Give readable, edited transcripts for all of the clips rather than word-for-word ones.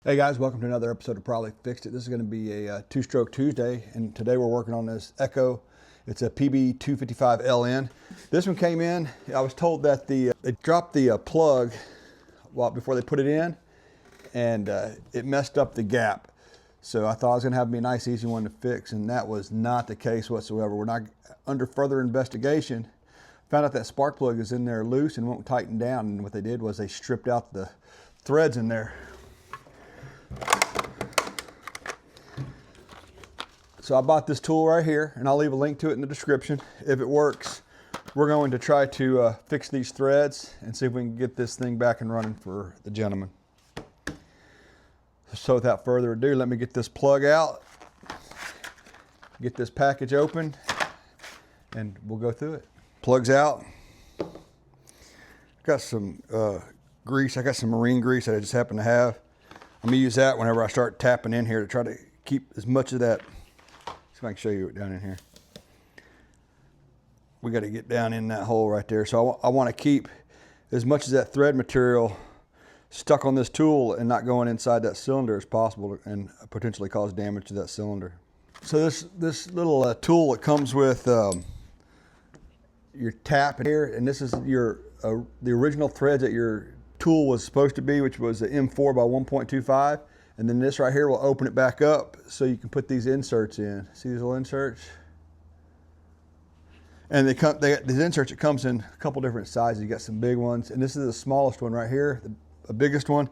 Hey guys, welcome to another episode of Probably Fixed It. This is going to be a two-stroke Tuesday, and today we're working on this Echo. It's a PB255LN. This one came in. I was told that they dropped the plug before they put it in, and it messed up the gap. So I thought it was going to have to be a nice, easy one to fix, and that was not the case whatsoever. We're not under further investigation. Found out that spark plug is in there loose and won't tighten down, and what they did was they stripped out the threads in there. So I bought this tool right here, and I'll leave a link to it in the description. If it works, we're going to try to fix these threads and see if we can get this thing back and running for the gentleman. So without further ado, let me get this plug out, get this package open, and we'll go through it. Plug's out. Got some grease. I got some marine grease that I just happen to have. I'm gonna use that whenever I start tapping in here to try to keep as much of that. See if I can show you it down in here. We got to get down in that hole right there. So I want to keep as much of that thread material stuck on this tool and not going inside that cylinder as possible and potentially cause damage to that cylinder. So this little tool that comes with your tap here, and this is your the original threads that your tool was supposed to be, which was the M4 by 1.25, and then this right here will open it back up so you can put these inserts in. See these little inserts? And these inserts, it comes in a couple different sizes. You got some big ones, and this is the smallest one right here, the biggest one,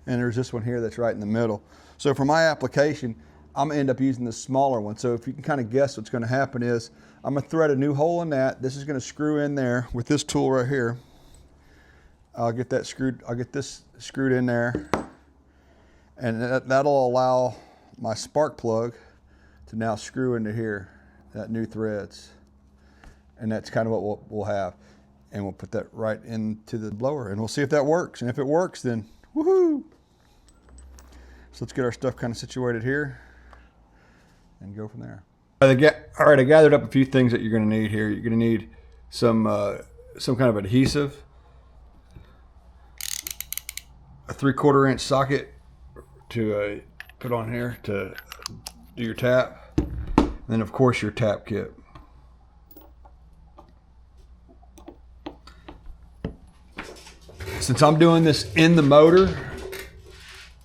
and there's this one here that's right in the middle. So for my application, I'm gonna end up using the smaller one. So if you can kind of guess what's gonna happen is, I'm gonna thread a new hole in that. This is gonna screw in there with this tool right here. I'll get this screwed in there, and that'll allow my spark plug to now screw into here, that new threads. And that's kind of what we'll have. And we'll put that right into the blower, and we'll see if that works. And if it works, then woohoo! So let's get our stuff kind of situated here and go from there. All right, I gathered up a few things that you're gonna need here. You're gonna need some kind of adhesive, a 3/4 inch socket to put on here to do your tap, and then of course your tap kit. Since I'm doing this in the motor,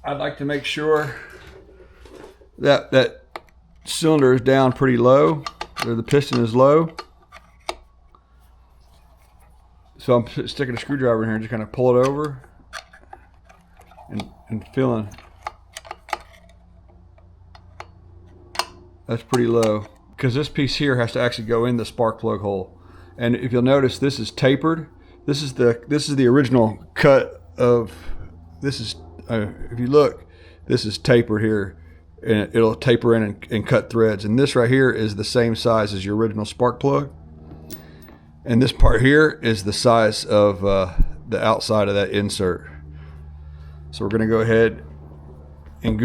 I'd like to make sure that that cylinder is down pretty low, or the piston is low. So I'm sticking a screwdriver in here and just kind of pull it over and feeling. That's pretty low, because this piece here has to actually go in the spark plug hole. And if you'll notice, this is tapered. This is the original cut of this is if you look, this is tapered here, and it'll taper in and cut threads. And this right here is the same size as your original spark plug. And this part here is the size of the outside of that insert. So we're gonna go ahead and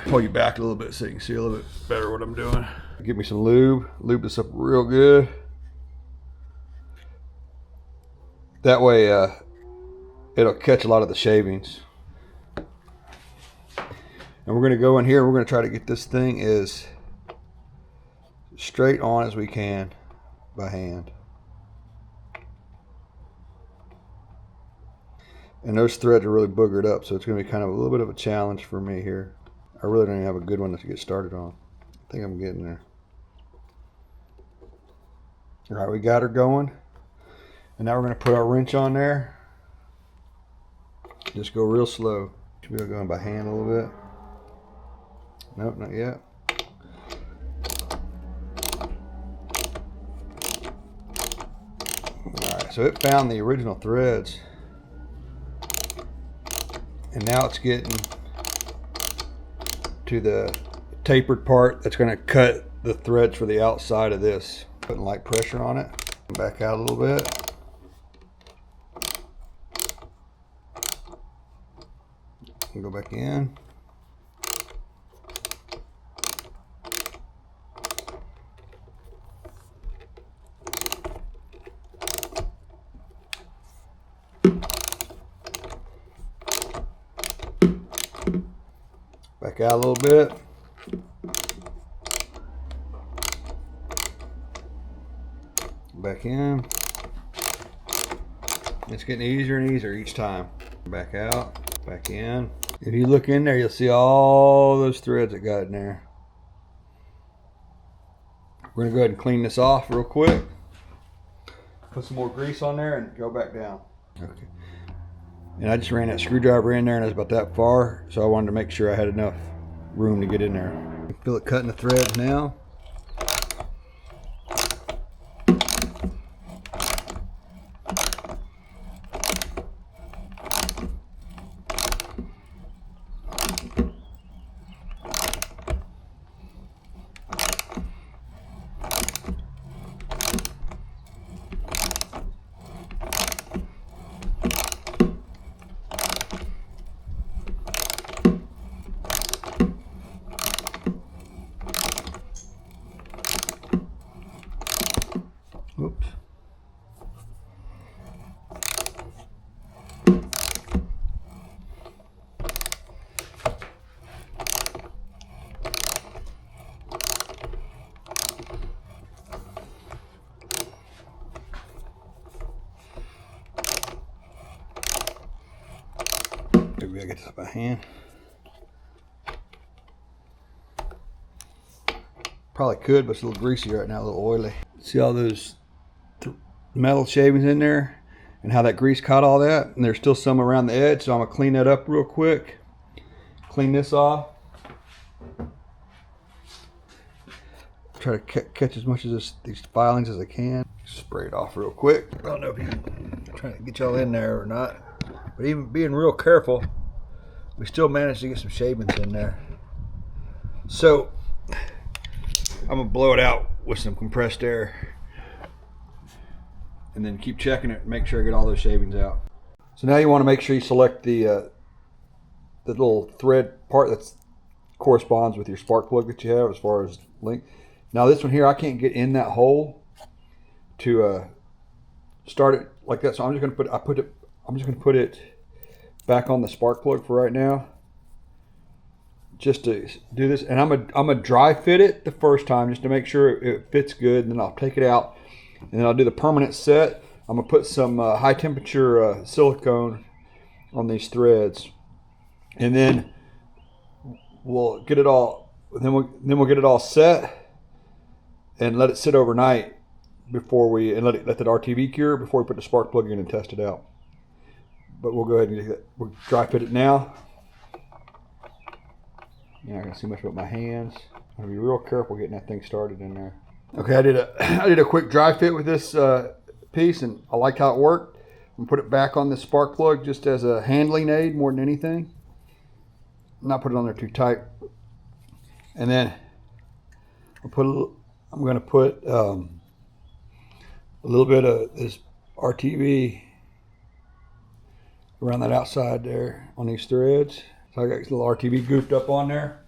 pull you back a little bit so you can see a little bit better what I'm doing. Give me some lube this up real good. That way it'll catch a lot of the shavings. And we're gonna go in here, we're gonna try to get this thing as straight on as we can by hand. And those threads are really boogered up, so it's going to be kind of a little bit of a challenge for me here. I really don't even have a good one to get started on. I think I'm getting there. All right, we got her going. And now we're going to put our wrench on there. Just go real slow. Should we go going by hand a little bit? Nope, not yet. All right, so it found the original threads. And now it's getting to the tapered part that's going to cut the threads for the outside of this. Putting light pressure on it. Back out a little bit. And go back in. Back out a little bit. Back in. It's getting easier and easier each time. Back out, back in. If you look in there, you'll see all those threads that got in there. We're gonna go ahead and clean this off real quick. Put some more grease on there and go back down. Okay. And I just ran that screwdriver in there and it was about that far, so I wanted to make sure I had enough room to get in there. Feel it cutting the threads now. Oops. Maybe I get this up by hand. Probably could, but it's a little greasy right now, a little oily. See all those metal shavings in there and how that grease caught all that? And there's still some around the edge, so I'm gonna clean that up real quick. Clean this off. Try to catch as much of these filings as I can. Spray it off real quick. I don't know if I'm trying to get y'all in there or not, but even being real careful, we still managed to get some shavings in there. So I'm gonna blow it out with some compressed air and then keep checking it and make sure I get all those shavings out. So now you want to make sure you select the little thread part that corresponds with your spark plug that you have as far as length. Now this one here, I can't get in that hole to start it like that, so I'm just gonna put it back on the spark plug for right now, just to do this. And I'm gonna dry fit it the first time just to make sure it fits good, and then I'll take it out and then I'll do the permanent set. I'm gonna put some high temperature silicone on these threads, and then we'll get it all. Then we'll get it all set and let it sit overnight before we let that RTV cure before we put the spark plug in and test it out. But we'll go ahead and we'll dry fit it now. You're not gonna see much about my hands. I'm gonna be real careful getting that thing started in there. Okay, I did a quick dry fit with this piece, and I like how it worked. I'm gonna put it back on the spark plug just as a handling aid more than anything. Not put it on there too tight. And then I'm gonna put a little bit of this RTV around that outside there on these threads. So I got this little RTV goofed up on there.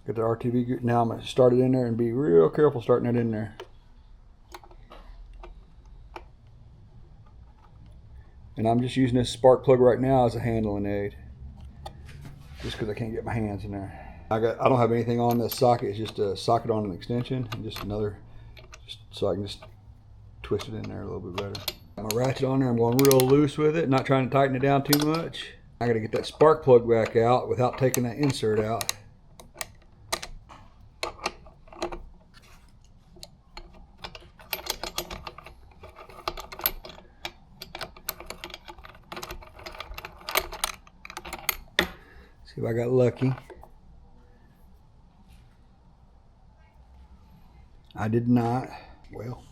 Get the RTV goofed. Now I'm going to start it in there and be real careful starting it in there. And I'm just using this spark plug right now as a handling aid, just because I can't get my hands in there. I don't have anything on this socket. It's just a socket on an extension, and just so I can just twist it in there a little bit better. I'm gonna ratchet on there. I'm going real loose with it, not trying to tighten it down too much. I gotta get that spark plug back out without taking that insert out. See if I got lucky. I did not. Well,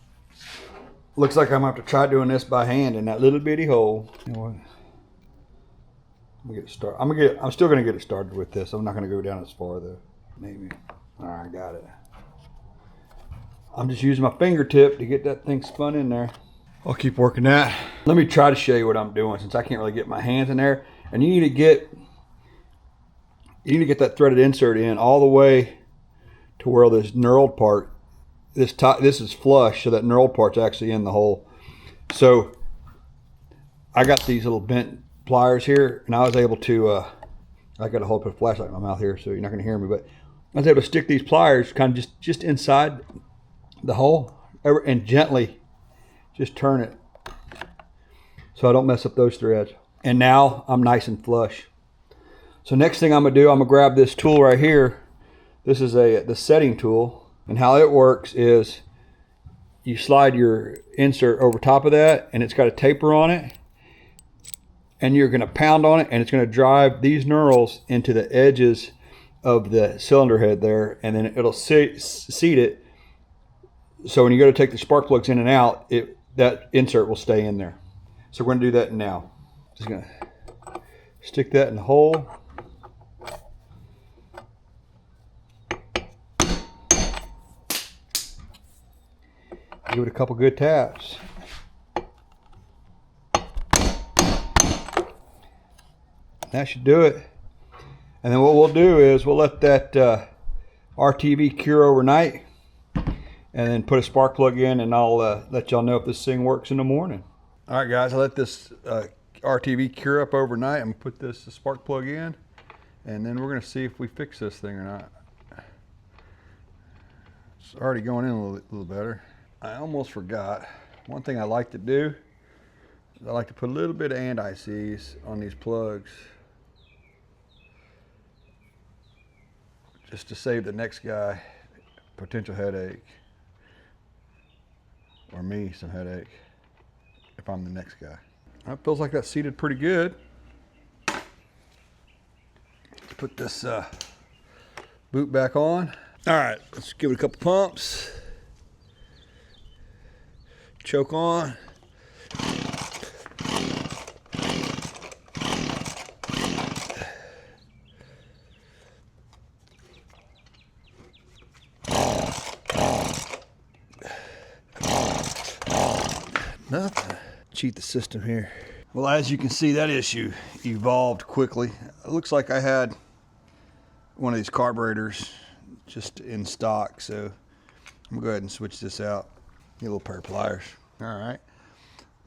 looks like I'm gonna have to try doing this by hand in that little bitty hole. You know what? I'm gonna get it started. I'm still gonna get it started with this. I'm not gonna go down as far though. Maybe. All right, got it. I'm just using my fingertip to get that thing spun in there. I'll keep working that. Let me try to show you what I'm doing, since I can't really get my hands in there. And you need to get that threaded insert in all the way to where this knurled part. This is flush, so that knurled part's actually in the hole. So I got these little bent pliers here, and I was able to, I got to hold a flashlight in my mouth here, so you're not going to hear me, but I was able to stick these pliers kind of just inside the hole and gently just turn it so I don't mess up those threads. And now I'm nice and flush. So next thing I'm going to do, I'm going to grab this tool right here. This is the setting tool, and how it works is you slide your insert over top of that, and it's got a taper on it, and you're going to pound on it, and it's going to drive these knurls into the edges of the cylinder head there, and then it'll seat it, so when you go to take the spark plugs in and out, that insert will stay in there. So we're going to do that now. Just going to stick that in the hole. Give it a couple good taps. That should do it. And then what we'll do is we'll let that RTV cure overnight, and then put a spark plug in, and I'll let y'all know if this thing works in the morning. All right, guys, I let this RTV cure up overnight. I'm gonna put this spark plug in, and then we're gonna see if we fix this thing or not. It's already going in a little better. I almost forgot. One thing I like to do is I like to put a little bit of anti-seize on these plugs, just to save the next guy potential headache, or me some headache if I'm the next guy. That feels like that's seated pretty good. Let's put this boot back on. All right, let's give it a couple pumps. Choke on. Nothing. Cheat the system here. Well, as you can see, that issue evolved quickly. It looks like I had one of these carburetors just in stock, so I'm gonna go ahead and switch this out. Get a little pair of pliers. All right.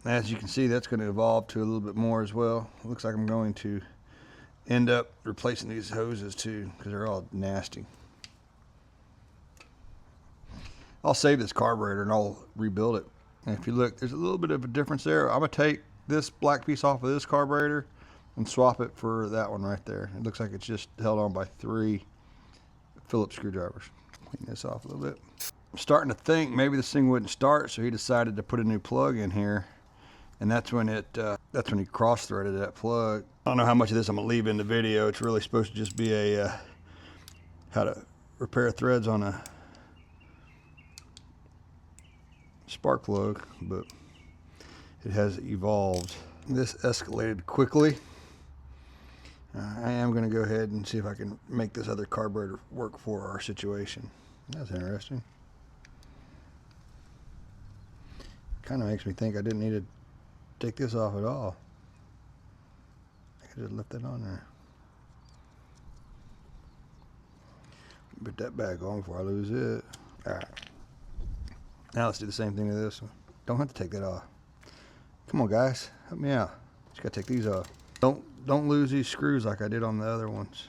As you can see, that's going to evolve to a little bit more as well. It looks like I'm going to end up replacing these hoses too, because they're all nasty. I'll save this carburetor and I'll rebuild it. And if you look, there's a little bit of a difference there. I'm going to take this black piece off of this carburetor and swap it for that one right there. It looks like it's just held on by 3 Phillips screwdrivers. Clean this off a little bit. I'm starting to think maybe this thing wouldn't start, so he decided to put a new plug in here, and that's when he cross-threaded that plug. I don't know how much of this I'm gonna leave in the video. It's really supposed to just be a how to repair threads on a spark plug, but it has evolved. This escalated quickly. I am going to go ahead and see if I can make this other carburetor work for our situation. That's interesting. Kind of makes me think I didn't need to take this off at all. I could just left that on there. Put that back on before I lose it. All right. Now let's do the same thing to this one. Don't have to take that off. Come on, guys, help me out. Just gotta take these off. Don't lose these screws like I did on the other ones.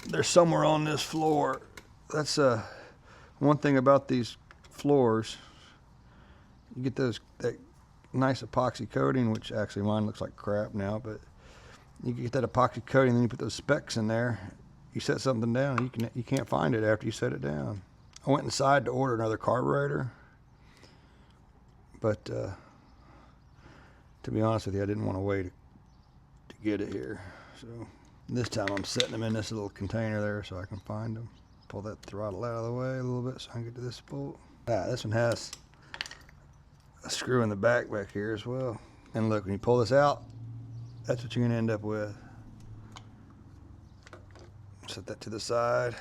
They're somewhere on this floor. That's one thing about these floors. You get that nice epoxy coating, which actually mine looks like crap now, but you get that epoxy coating, then you put those specs in there. You set something down, you can't find it after you set it down. I went inside to order another carburetor, but to be honest with you, I didn't want to wait to get it here. So this time I'm setting them in this little container there so I can find them. Pull that throttle out of the way a little bit so I can get to this bolt. This one has a screw in the back here as well. And look, when you pull this out, that's what you're gonna end up with. Set that to the side.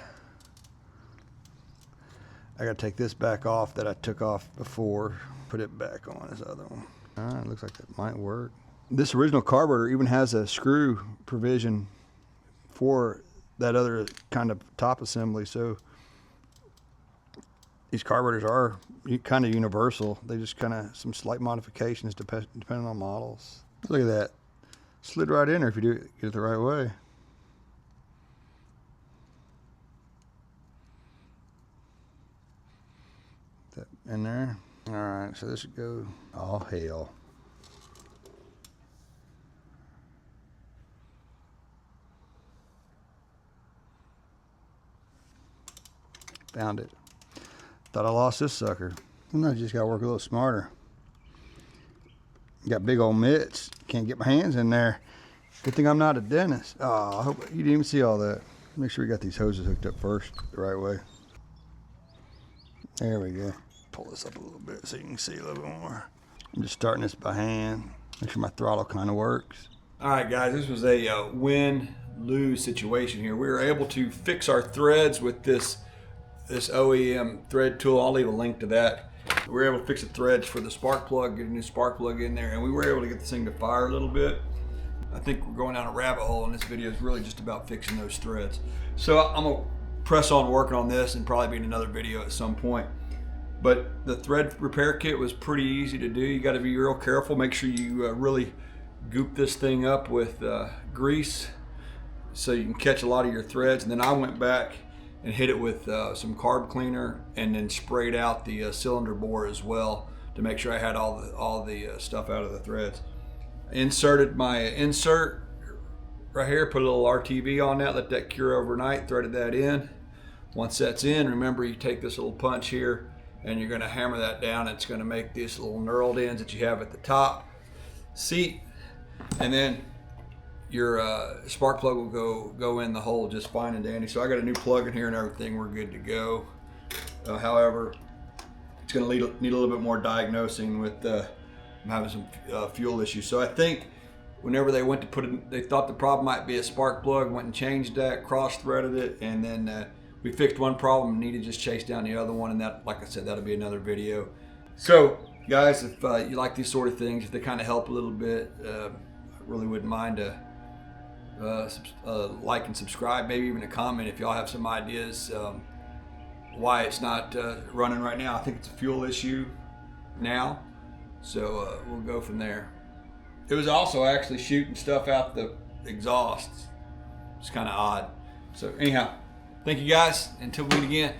I gotta take this back off that I took off before, put it back on this other one. All right, looks like that might work. This original carburetor even has a screw provision for that other kind of top assembly, so these carburetors are kind of universal. They just kind of some slight modifications depending on models. Look at that. Slid right in there if you get it the right way. That in there. All right, so this would go, oh hell. Found it. Thought I lost this sucker. Sometimes you just gotta work a little smarter. Got big old mitts. Can't get my hands in there. Good thing I'm not a dentist. Oh, I hope you didn't even see all that. Make sure we got these hoses hooked up first the right way. There we go. Pull this up a little bit so you can see a little bit more. I'm just starting this by hand. Make sure my throttle kind of works. All right, guys, this was a win-lose situation here. We were able to fix our threads with this OEM thread tool. I'll leave a link to that. We were able to fix the threads for the spark plug, get a new spark plug in there, and we were able to get this thing to fire a little bit. I think we're going down a rabbit hole, and this video is really just about fixing those threads. So I'm gonna press on working on this and probably be in another video at some point. But the thread repair kit was pretty easy to do. You got to be real careful. Make sure you really goop this thing up with grease so you can catch a lot of your threads. And then I went back and hit it with some carb cleaner and then sprayed out the cylinder bore as well to make sure I had all the stuff out of the threads. Inserted my insert right here, put a little RTV on that, let that cure overnight, threaded that in. Once that's in, remember you take this little punch here and you're going to hammer that down. It's going to make these little knurled ends that you have at the top seat, and then your spark plug will go in the hole just fine and dandy. So I got a new plug in here and everything. We're good to go. However, it's going to need a little bit more diagnosing with I'm having some fuel issues. So I think whenever they went to put it, they thought the problem might be a spark plug, went and changed that, cross-threaded it, and then we fixed one problem and needed to just chase down the other one, and that, like I said, that'll be another video. So guys, if you like these sort of things, if they kind of help a little bit, I really wouldn't mind like and subscribe, maybe even a comment if y'all have some ideas why it's not running right now. I think it's a fuel issue now, so we'll go from there. It was also actually shooting stuff out the exhausts. It's kind of odd. So anyhow, thank you guys. Until we meet again.